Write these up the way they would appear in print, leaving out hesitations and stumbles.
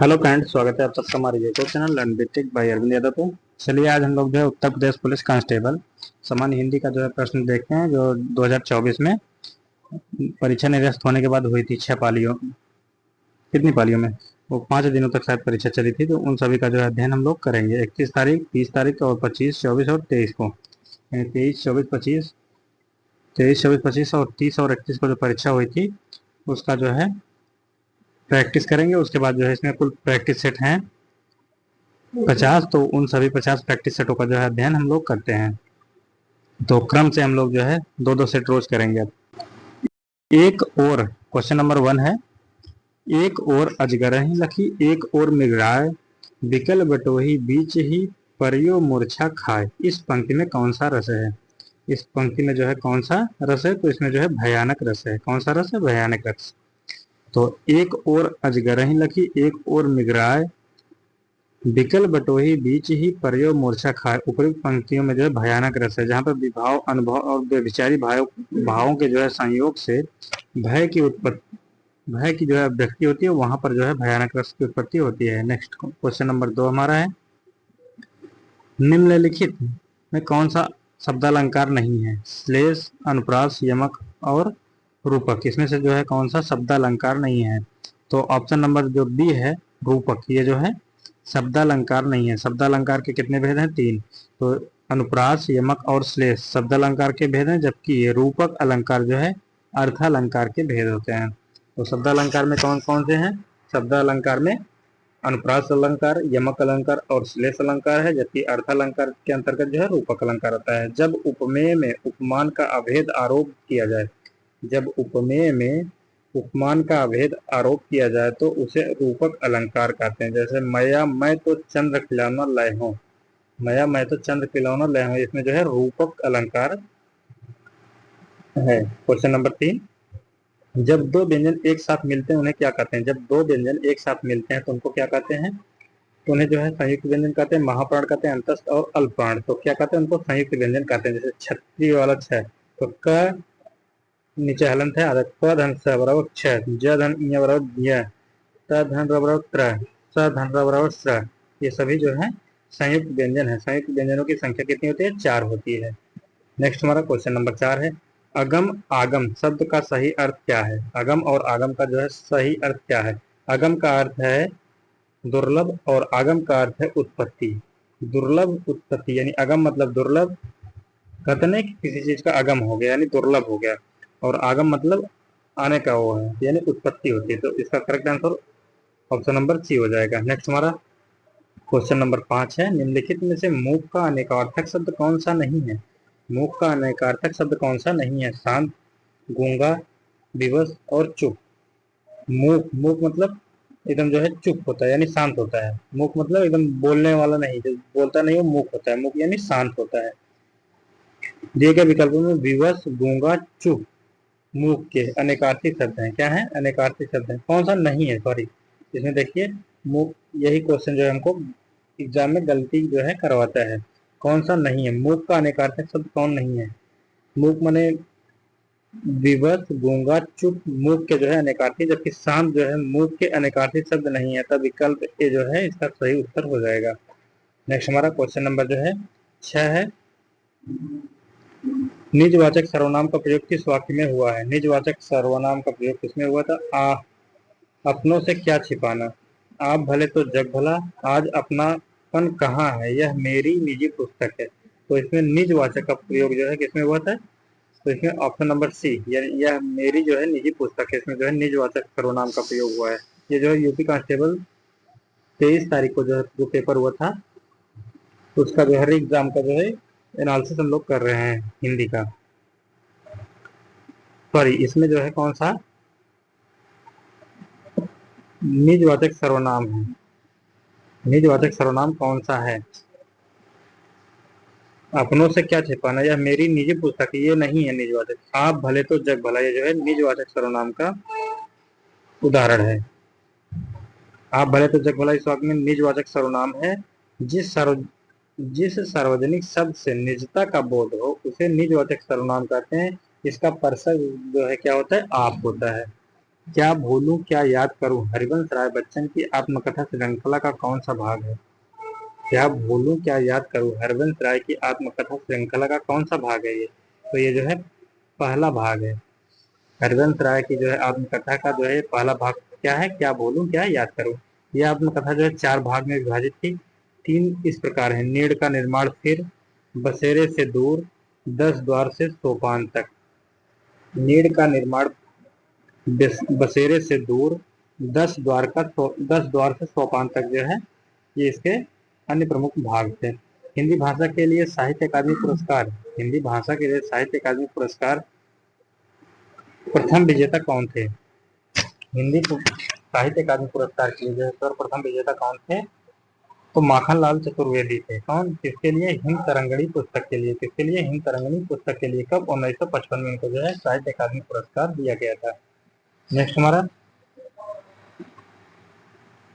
Hello friend, स्वागत है आप सबका हमारे YouTube channel learn with tech by Arvind Yadav पे। चलिए आज हम लोग जो है उत्तर प्रदेश पुलिस कांस्टेबल सामान्य हिंदी का जो है प्रश्न देखते हैं, जो 2024 में परीक्षा निरस्त होने के बाद हुई थी। 6 पालियों, कितनी पालियों में, वो 5 दिनों तक शायद परीक्षा चली थी। तो उन सभी का जो है अध्ययन हम लोग करेंगे 31 तारीख, 30 तारीख और 25, 24 और 23 को, यानी 23, 24, 25 और 30 और 31 को जो परीक्षा हुई थी उसका जो है प्रैक्टिस करेंगे। उसके बाद जो है इसमें कुल प्रैक्टिस सेट हैं 50, तो उन सभी 50 प्रैक्टिस सेटों का जो है अध्ययन हम लोग करते हैं। तो क्रम से हम लोग जो है दो दो सेट रोज करेंगे। अब एक और क्वेश्चन नंबर 1 है, एक और अजगरहि लखी एक और मृगाय, बिकल बटोही बीच ही परियो मूर्छा खाए। इस पंक्ति में कौन सा रस है? इस पंक्ति में जो है कौन सा रस है? तो इसमें जो है भयानक रस है। कौन सा रस है? भयानक रस। तो एक और अजगरहि लखी एक और मृगाय, बिकल बटोही बीच ही पर्यो मूर्छा खाए। उपयुक्त पंक्तियों में जो है भयानक रस है, जहाँ पर विभाव, अनुभव और व्यभिचारी भावों के जो है संयोग से भय की जो है अभिव्यक्ति होती है, वहां पर जो है भयानक रस की उत्पत्ति होती है। नेक्स्ट क्वेश्चन नंबर 2 हमारा है, निम्नलिखित में कौन सा शब्दालंकार नहीं है? श्लेष, अनुप्रास, यमक और रूपक। इसमें से जो है कौन सा शब्दालंकार नहीं है? तो ऑप्शन नंबर जो बी है, रूपक, ये जो है शब्दालंकार नहीं है। शब्दालंकार के कितने भेद हैं? 3। तो अनुप्रास, यमक और श्लेष शब्दालंकार के भेद हैं, जबकि ये रूपक अलंकार जो है अर्थालंकार के भेद होते हैं। तो शब्दालंकार में कौन कौन से हैं? शब्दालंकार में अनुप्रास अलंकार, यमक अलंकार और श्लेष अलंकार है, जबकि अर्थालंकार के अंतर्गत जो है रूपक अलंकार आता है। जब उपमेय में उपमान का अभेद आरोप किया जाए, जब उपमेय में उपमान का अभेद आरोप किया जाए तो उसे रूपक अलंकार कहते हैं। जैसे मया मैं तो चंद्र खिलौना लय हूँ, मया मैं तो चंद्र खिलौना लय हूँ, इसमें जो है रूपक अलंकार है। क्वेश्चन नंबर 3, जब दो व्यंजन एक साथ मिलते हैं उन्हें क्या कहते हैं? जब दो व्यंजन एक साथ मिलते हैं तो उनको क्या कहते हैं? तो उन्हें जो है संयुक्त व्यंजन कहते हैं, महाप्राण कहते हैं, अंतस्थ और अल्पप्राण। तो क्या कहते हैं? उनको संयुक्त व्यंजन कहते हैं। जैसे छत्री वाला छ, तो क नीचे हलंत है, आधा क धन स बराबर छ, ज धन इ बराबर य, त धन र बराबर त्र, स धन र बराबर स। ये सभी जो है संयुक्त व्यंजन है। संयुक्त व्यंजनों की संख्या कितनी होती है? 4 होती है। नेक्स्ट हमारा क्वेश्चन नंबर 4 है, अगम आगम शब्द का सही अर्थ क्या है? अगम और आगम का जो है सही अर्थ क्या है? अगम का अर्थ है दुर्लभ और आगम का अर्थ है उत्पत्ति। दुर्लभ उत्पत्ति यानी अगम मतलब दुर्लभ, कहते हैं कि किसी चीज का अगम हो गया यानी दुर्लभ हो गया, और आगम मतलब आने का वो है यानी उत्पत्ति होती है। तो इसका correct answer option number C हो जाएगा। नेक्स्ट हमारा क्वेश्चन नंबर 5 है, निम्नलिखित में से मूक का अनेकार्थक शब्द कौन सा नहीं है? मूक का अनेकार्थक शब्द कौन सा नहीं है? शांत, गूंगा, विवश और चुप। मूक, मूक मतलब एकदम जो है चुप होता है यानी शांत होता है। मूक मतलब एकदम बोलने वाला नहीं, जो बोलता नहीं वो मूक होता है। मूक यानी शांत होता है। दिए गए विकल्पों में विवश, गूंगा, चुप, मूक के अनेकार्थी शब्द हैं। क्या है? अनेकार्थी शब्द हैं। कौन सा नहीं है? सॉरी, इसमें देखिए मूक, यही क्वेश्चन जो है हमको एग्जाम में गलती जो है करवाता है। कौन सा नहीं है? मूक का अनेकार्थक शब्द कौन नहीं है? मूक माने विवश, गूंगा, चुप, मूक के जो है अनेकार्थी, जबकि शांत जो है मूक के अनेकार्थी शब्द नहीं है। तब विकल्प ए जो है इसका सही उत्तर हो जाएगा। नेक्स्ट हमारा क्वेश्चन नंबर जो है 6 है, निजवाचक सर्वनाम का प्रयोग किस वाक्य में हुआ है? निजवाचक सर्वनाम का प्रयोग किसमें हुआ था? अपनों से क्या छिपाना, आप भले तो जग भला, आज अपनापन कहाँ है, यह मेरी निजी पुस्तक है। तो इसमें निजवाचक का प्रयोग जो है किसमें हुआ था? तो इसमें ऑप्शन नंबर सी, यानी यह मेरी जो है निजी पुस्तक है, इसमें जो है निजवाचक सर्वनाम का प्रयोग हुआ है। ये जो है यूपी कांस्टेबल 23 तारीख को जो है जो पेपर हुआ था, तो उसका जो है एग्जाम का जो है एनालिसिस हम लोग कर रहे हैं हिंदी का। सॉरी, इसमें जो है कौन सा निजवाचक सर्वनाम है? निजवाचक सर्वनाम कौन सा है? अपनों से क्या छिपाना, यह मेरी निजी पुस्तक है, ये नहीं है निजवाचक। आप भले तो जग भला, ये जो है निजवाचक सर्वनाम का उदाहरण है। आप भले तो जग भला इस वाक्य में निजवाचक सर्वनाम है। जिस सार्वजनिक शब्द से निजता का बोध हो उसे निजवाचक सर्वनाम कहते हैं। इसका परसक जो है क्या होता है? आप होता है। क्या भूलूं क्या याद करूं हरिवंश राय बच्चन की आत्मकथा श्रृंखला का कौन सा भाग है? क्या भूलूं क्या याद करूं हरिवंश राय की आत्मकथा श्रृंखला का कौन सा भाग है ये? तो ये जो है पहला भाग है। हरिवंश राय की जो है आत्मकथा का जो है पहला भाग क्या है? क्या भूलूं क्या याद करूं। यह आत्मकथा जो है 4 भाग में विभाजित थी। 3 इस प्रकार है: नीड़ का निर्माण, फिर, बसेरे से दूर, 10 द्वार से सोपान तक। नीड़ का निर्माण, बसेरे से दूर, 10 द्वार से सोपान तक जो है ये इसके अन्य प्रमुख भाग थे। हिंदी भाषा के लिए साहित्य अकादमी पुरस्कार, हिंदी भाषा के लिए साहित्य अकादमी पुरस्कार प्रथम विजेता कौन थे? हिंदी साहित्य अकादमी पुरस्कार के लिए जो है सर्वप्रथम विजेता कौन थे? तो माखनलाल चतुर्वेदी थे। कौन? किसके लिए? हिंद तरंगिणी पुस्तक के लिए। किसके लिए? हिंद तरंगिणी पुस्तक के लिए। कब? 1955 में इनको जो है साहित्य अकादमी पुरस्कार दिया गया था। नेक्स्ट हमारा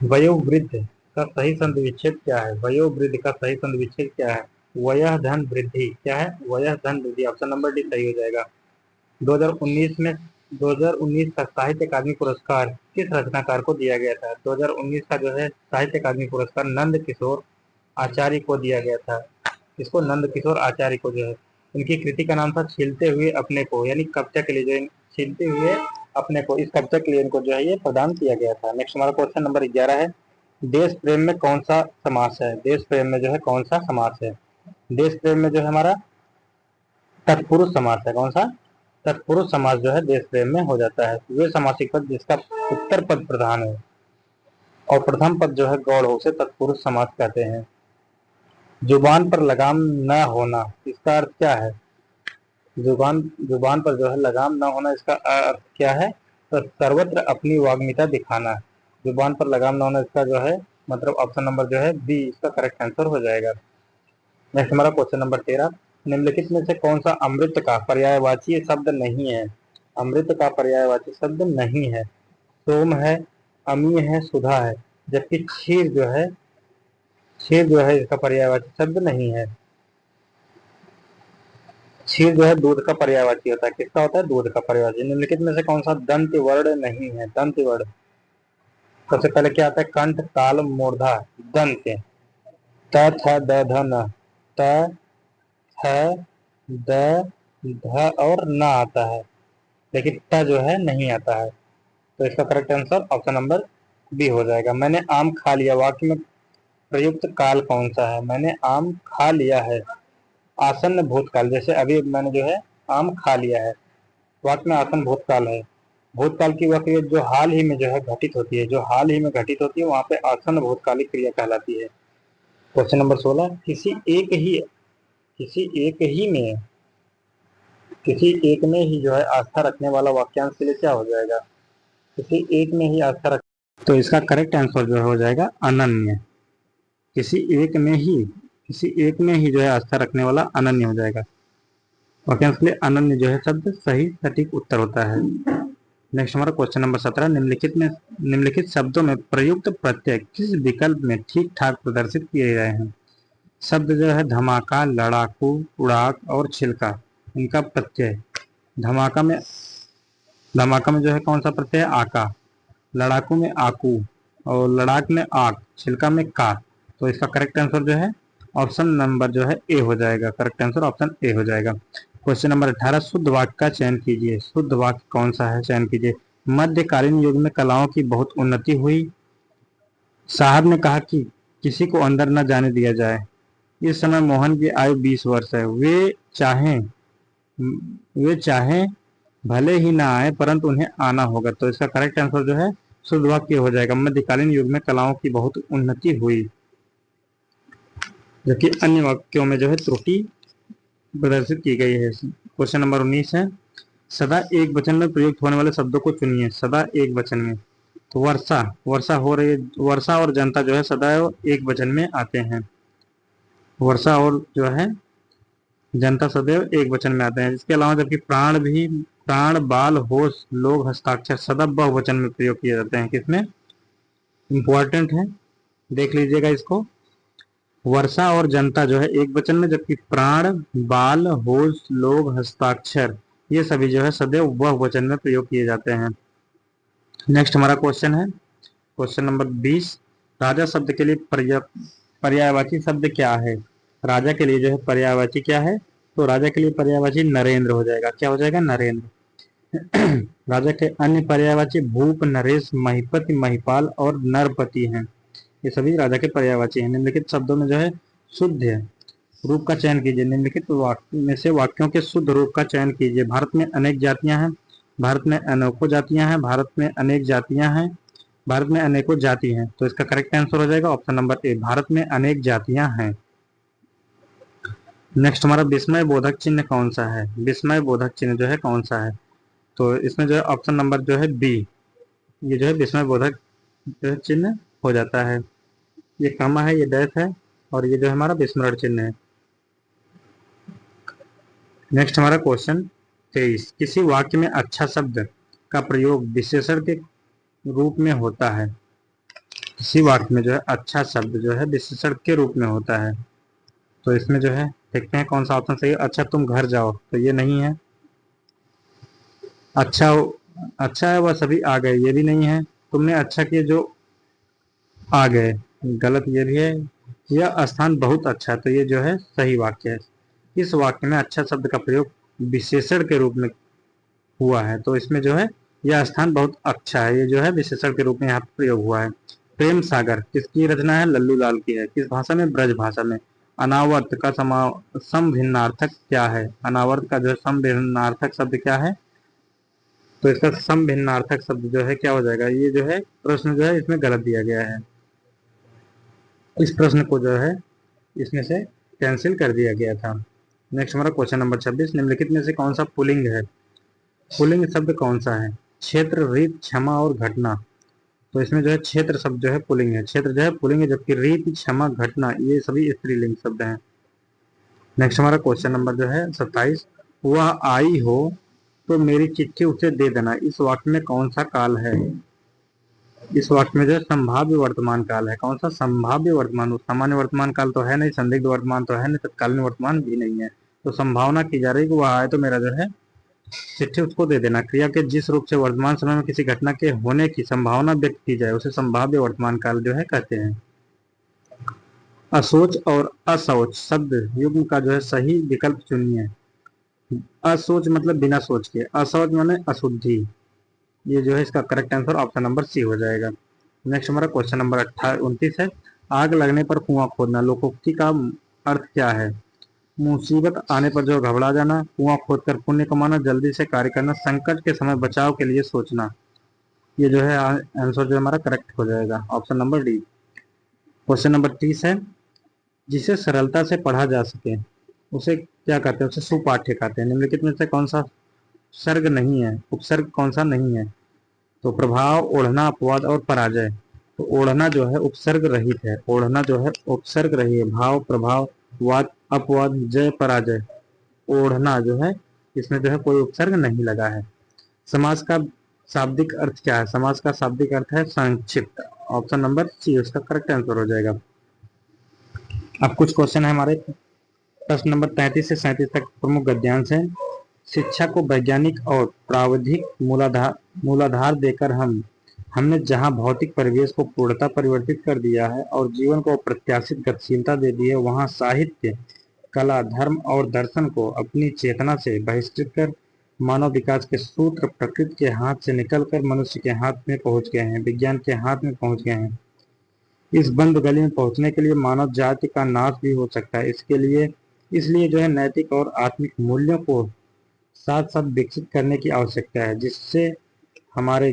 वयोवृद्ध का सही संधि विच्छेद क्या है? वयोवृद्ध का सही संधि विच्छेद क्या है? वयः धन वृद्धि। क्या है? वयः धन वृद्धि। ऑप्शन नंबर डी सही हो जाएगा। 2019 में 2019 का साहित्य अकादमी पुरस्कार किस रचनाकार को दिया गया था? 2019 का जो है साहित्य अकादमी पुरस्कार नंद किशोर आचार्य को दिया गया था। इसको नंद किशोर आचार्य को जो है इनकी कृति का नाम था छीलते हुए अपने को, यानी कविता के लिए जो छीलते हुए अपने को, इस कविता के लिए इनको जो है ये प्रदान किया गया था। नेक्स्ट हमारा क्वेश्चन नंबर 11 है, देश प्रेम में कौन सा समास है? देश प्रेम में जो है कौन सा समास है? देश प्रेम में जो है हमारा तत्पुरुष समास है। कौन सा? तत्पुरुष समास जो है देश प्रेम में हो जाता है। वे समासिक पद जिसका उत्तर पद प्रधान है और प्रथम पद जो है गौड़ हो उसे तत्पुरुष समास कहते हैं। जुबान पर लगाम न होना, इसका अर्थ क्या है? जुबान पर जो है लगाम न होना, इसका अर्थ क्या है? तो सर्वत्र अपनी वाग्मिता दिखाना। जुबान पर लगाम न होना इसका जो है मतलब ऑप्शन नंबर जो है बी इसका करेक्ट आंसर हो जाएगा। नेक्स्ट हमारा क्वेश्चन नंबर 13, निम्नलिखित में से कौन सा अमृत का पर्यायवाची शब्द नहीं है? अमृत का पर्यायवाची शब्द नहीं है। सोम है, अमीय है, सुधा है, जबकि क्षीर जो है इसका पर्यायवाची शब्द नहीं है। क्षीर जो है दूध का पर्यायवाची होता है। किसका होता है? दूध का पर्यायवाची। निम्नलिखित में से कौन सा दंत वर्ण नहीं है? दंत वर्ण सबसे पहले क्या आता है? कंठ, ताल, मूर्धा, दंत। त थ द ध न, त थ द ध और न आता है, लेकिन ट जो है नहीं आता है। तो इसका correct answer option number B हो जाएगा। मैंने आम खा लिया वाक्य में प्रयुक्त काल कौन सा है? मैंने आम खा लिया है आसन्न भूतकाल, जैसे अभी मैंने जो है आम खा लिया है, वाक्य में आसन्न भूतकाल है। भूतकाल की वह क्रिया जो हाल ही में जो है घटित होती है, जो हाल ही में घटित होती है वहां पे आसन्न भूतकालिक क्रिया कहलाती है। क्वेश्चन नंबर 16, किसी एक में ही जो है आस्था रखने वाला वाक्यांश के लिए क्या हो जाएगा? किसी एक में ही आस्था रख, तो इसका करेक्ट आंसर जो हो जाएगा अनन्य। किसी एक में ही जो है आस्था रखने वाला अनन्य हो जाएगा। वाक्यांश के लिए अनन्य जो है शब्द सही सटीक उत्तर होता है। नेक्स्ट हमारा क्वेश्चन नंबर 17, निम्नलिखित शब्दों में प्रयुक्त प्रत्यय किस विकल्प में ठीक ठाक प्रदर्शित किए गए हैं? शब्द जो है धमाका, लड़ाकू, उड़ाक और छिलका, इनका प्रत्यय धमाका में जो है कौन सा प्रत्यय है? आका। लड़ाकू में आकू और लड़ाक में आक, छिलका में का। तो इसका करेक्ट आंसर जो है ऑप्शन नंबर जो है ए हो जाएगा। करेक्ट आंसर ऑप्शन ए हो जाएगा। क्वेश्चन नंबर 18, शुद्ध वाक्य का चयन कीजिए। शुद्ध वाक्य कौन सा है? चयन कीजिए। मध्यकालीन युग में कलाओं की बहुत उन्नति हुई। साहब ने कहा कि किसी को अंदर न जाने दिया जाए। इस समय मोहन की आयु 20 वर्ष है। वे चाहें भले ही ना आए परंतु उन्हें आना होगा। तो इसका करेक्ट आंसर जो है शुद्ध वाक्य हो जाएगा। मध्यकालीन युग में कलाओं की बहुत उन्नति हुई, जबकि अन्य वाक्यों में जो है त्रुटि प्रदर्शित की गई है। क्वेश्चन नंबर 19 है, सदा एक वचन में प्रयुक्त होने वाले शब्दों को चुनिए। सदा एक वचन में, तो वर्षा हो रही है, वर्षा और जनता जो है सदा एक वचन में आते हैं। वर्षा और जो है जनता सदैव एक वचन में आते हैं। इसके अलावा जबकि प्राण, बाल, होश, लोग, हस्ताक्षर सदा बहुवचन में प्रयोग किए जाते हैं। किसमें? इंपॉर्टेंट है, देख लीजिएगा इसको। वर्षा और जनता जो है एक वचन में, जबकि प्राण, बाल, होश, लोग, हस्ताक्षर ये सभी जो है सदैव बहुवचन में प्रयोग किए जाते हैं। नेक्स्ट हमारा क्वेश्चन है क्वेश्चन नंबर 20। राजा शब्द के लिए पर्यायवाची शब्द क्या है? राजा के लिए जो है पर्यायवाची क्या है? तो राजा के लिए पर्यायवाची नरेंद्र हो जाएगा। क्या हो जाएगा? नरेंद्र। राजा के अन्य पर्यायवाची भूप, नरेश, महिपति, महिपाल और नरपति हैं। ये सभी राजा के पर्यायवाची हैं। निम्नलिखित शब्दों में जो है शुद्ध है रूप का चयन कीजिए। निम्नलिखित वाक्य में से वाक्यों के शुद्ध रूप का चयन कीजिए। भारत में अनेक जातियां हैं। भारत में अनेकों जातियां हैं। भारत में अनेक जातियां हैं। भारत में अनेकों जाति हैं। तो इसका करेक्ट आंसर हो जाएगा ऑप्शन नंबर ए, भारत में अनेक जातियां हैं। नेक्स्ट हमारा विस्मय बोधक चिन्ह कौन सा है? विस्मय बोधक चिन्ह जो है कौन सा है? तो इसमें जो है ऑप्शन नंबर जो है बी, ये जो है विस्मय बोधक जो है चिन्ह हो जाता है। ये कमा है, ये डैश है, और ये जो है हमारा विस्मरण चिन्ह है। नेक्स्ट हमारा क्वेश्चन 23। किसी वाक्य में अच्छा शब्द का प्रयोग विशेषण के रूप में होता है। किसी वाक्य में जो है अच्छा शब्द जो है विशेषण के रूप में होता है। तो इसमें जो है देखते हैं कौन सा ऑप्शन सही है। अच्छा तुम घर जाओ, तो ये नहीं है। अच्छा अच्छा है वह सभी आ गए, ये भी नहीं है। तुमने अच्छा किया जो आ गए, गलत ये भी है। यह स्थान बहुत अच्छा है, तो ये जो है सही वाक्य है। इस वाक्य में अच्छा शब्द का प्रयोग विशेषण के रूप में हुआ है, तो इसमें जो है यह स्थान बहुत अच्छा है, ये जो है विशेषण के रूप में यहाँ प्रयोग हुआ है। प्रेम सागर किसकी रचना है? लल्लू लाल की है। किस भाषा में? ब्रज भाषा में। अनावर्त का समभिन्नार्थक क्या है? अनावर्त का जो है समभिन्नार्थक शब्द क्या है? तो इसका समभिन्नार्थक शब्द जो है क्या हो जाएगा? ये जो है प्रश्न जो है इसमें गलत दिया गया है। इस प्रश्न को जो है इसमें से कैंसिल कर दिया गया था। नेक्स्ट हमारा क्वेश्चन नंबर 26। निम्नलिखित में से कौन सा पुल्लिंग है? पुल्लिंग शब्द कौन सा है? क्षेत्र, रीत, क्षमा और घटना। तो इसमें जो है क्षेत्र शब्द जो है पुल्लिंग है। क्षेत्र जो है पुल्लिंग है, जबकि रीत, क्षमा, घटना ये सभी स्त्रीलिंग शब्द हैं। नेक्स्ट हमारा क्वेश्चन नंबर जो है 27। वह आई हो तो मेरी चिट्ठी उसे दे देना। इस वाक्य में कौन सा काल है? इस वाक्य में जो है संभाव्य वर्तमान काल है। कौन सा? संभाव्य वर्तमान। सामान्य वर्तमान काल तो है नहीं, संदिग्ध वर्तमान तो है नहीं, तत्कालीन वर्तमान भी नहीं है। तो संभावना की जा रही है कि वह आए तो मेरा जो है चिट्ठी उसको दे देना। क्रिया के जिस रूप से वर्तमान समय में किसी घटना के होने की संभावना व्यक्त की जाए उसे संभाव्य वर्तमान काल जो है कहते हैं। असोच और असौच शब्द युग्म का जो है सही विकल्प चुनिए। असोच मतलब बिना सोच के, असौच माने अशुद्धि। ये जो है इसका correct answer option number C हो जाएगा। नेक्स्ट हमारा क्वेश्चन नंबर 29 है। आग लगने पर कुआं खोदना लोकोक्ति का अर्थ क्या है? मुसीबत आने पर जो घबरा जाना, कुआं खोदकर पुण्य कमाना, जल्दी से कार्य करना, संकट के समय बचाव के लिए सोचना। ये जो है आंसर जो हमारा करेक्ट हो जाएगा option number D. Question number 30 है। जिसे सरलता से पढ़ा जा सके उसे क्या कहते हैं? उसे सुपाठ्य कहते हैं। निम्नलिखित में से कौन सा सर्ग नहीं है? उपसर्ग कौन सा नहीं है? तो प्रभाव, ओढ़ना, अपवाद और पराजय। तो ओढ़ना जो है उपसर्ग रहित है। ओढ़ना जो है उपसर्ग रहित है। भाव, प्रभाव, वाद, अपवाद, जय, पराजय। ओढ़ना जो है इसमें जो है कोई उपसर्ग नहीं लगा है। समास का शाब्दिक अर्थ क्या है? समास का शाब्दिक अर्थ है संक्षिप्त। ऑप्शन नंबर सी उसका करेक्ट आंसर हो जाएगा। अब कुछ क्वेश्चन है हमारे। प्रश्न नंबर 33 से 37 तक प्रमुख गद्यांश है। शिक्षा को वैज्ञानिक और प्राविधिक मूलाधार देकर हमने जहां भौतिक परिवेश को पूर्णतः परिवर्तित कर दिया है और जीवन को अप्रत्याशित गतिशीलता दे दी है, वहां साहित्य, कला, धर्म और दर्शन को अपनी चेतना से बहिष्कृत कर मानव विकास के सूत्र प्रकृति के हाथ से निकलकर मनुष्य के हाथ में पहुंच गए हैं, विज्ञान के हाथ में पहुंच गए हैं। इस बंद गली में पहुंचने के लिए मानव जाति का नाश भी हो सकता है। इसलिए जो है नैतिक और आत्मिक मूल्यों को साथ साथ विकसित करने की आवश्यकता है, जिससे हमारे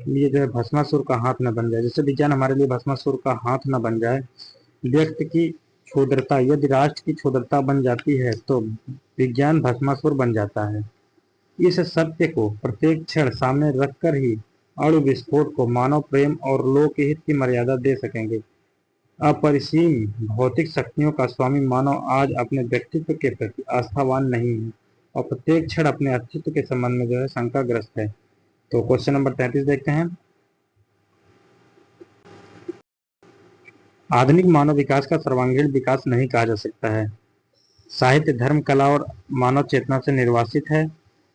लिए जो है भस्मासुर का हाथ न बन जाए, जिससे विज्ञान हमारे लिए भस्मासुर का हाथ न बन जाए। व्यक्ति की क्षुद्रता, यदि राष्ट्र की क्षुद्रता बन जाती है तो विज्ञान भस्मासुर बन जाता है। इस सत्य को प्रत्येक क्षण सामने रखकर ही अणु विस्फोट को मानव प्रेम और लोकहित की मर्यादा दे सकेंगे। अपरिसीम भौतिक शक्तियों का स्वामी मानव आज अपने व्यक्तित्व के प्रति आस्थावान नहीं है और प्रत्येक क्षण अपने अस्तित्व के संबंध में जो है शंकाग्रस्त है। तो क्वेश्चन नंबर 33 देखते हैं। आधुनिक मानव विकास का सर्वांगीण विकास नहीं कहा जा सकता है। साहित्य, धर्म, कला और मानव चेतना से निर्वासित है।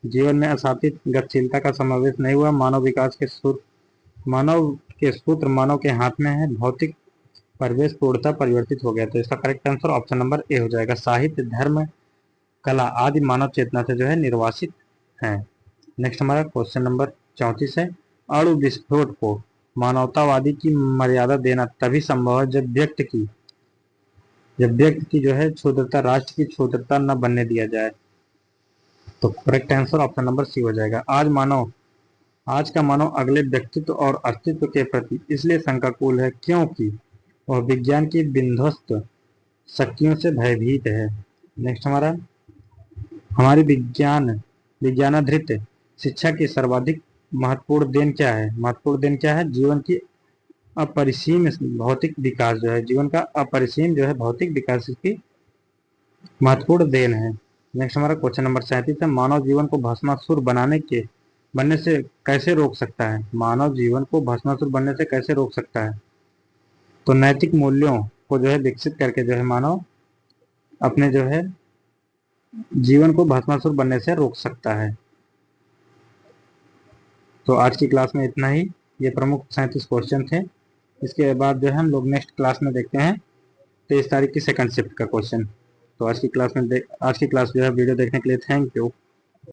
जीवन में असातित गतिशीलता का समावेश नहीं हुआ। मानव विकास के मानव के सूत्र मानव के हाथ में है, भौतिक परिवेश पूर्णतः परिवर्तित हो गया। तो इसका correct answer option number A हो जाएगा। साहित्य, धर्म, कला आदि मानव चेतना से जो है निर्वासित है। नेक्स्ट हमारा क्वेश्चन नंबर 34 है। अणु विस्फोट को मानवतावादी की मर्यादा देना तभी संभव है जब व्यक्ति की जो है क्षुद्रता राष्ट्र की क्षुद्रता न बनने दिया जाए। तो correct answer option number C हो जाएगा। आज का मानव अगले व्यक्तित्व और अस्तित्व के प्रति इसलिए शंकाकुल है क्योंकि वह विज्ञान की विध्वस्त शक्तियों से भयभीत है। नेक्स्ट हमारी विज्ञानाधृत शिक्षा की सर्वाधिक महत्वपूर्ण देन क्या है? महत्वपूर्ण देन क्या है? जीवन की अपरिसीम भौतिक विकास जो है, जीवन का अपरिसीम जो है भौतिक विकास इसकी महत्वपूर्ण देन है। नेक्स्ट हमारा क्वेश्चन नंबर 37 है। मानव जीवन को भस्मासुर बनने से कैसे रोक सकता है? मानव जीवन को भस्मासुर बनने से कैसे रोक सकता है? तो नैतिक मूल्यों को जो है विकसित करके जो है मानव अपने जो है जीवन को भस्मासुर बनने से रोक सकता है। तो आज की क्लास में इतना ही। ये प्रमुख 37 क्वेश्चन थे। इसके बाद जो है हम लोग नेक्स्ट क्लास में देखते हैं 23 तारीख की सेकंड शिफ्ट का क्वेश्चन। तो आज की क्लास जो है वीडियो देखने के लिए थैंक यू।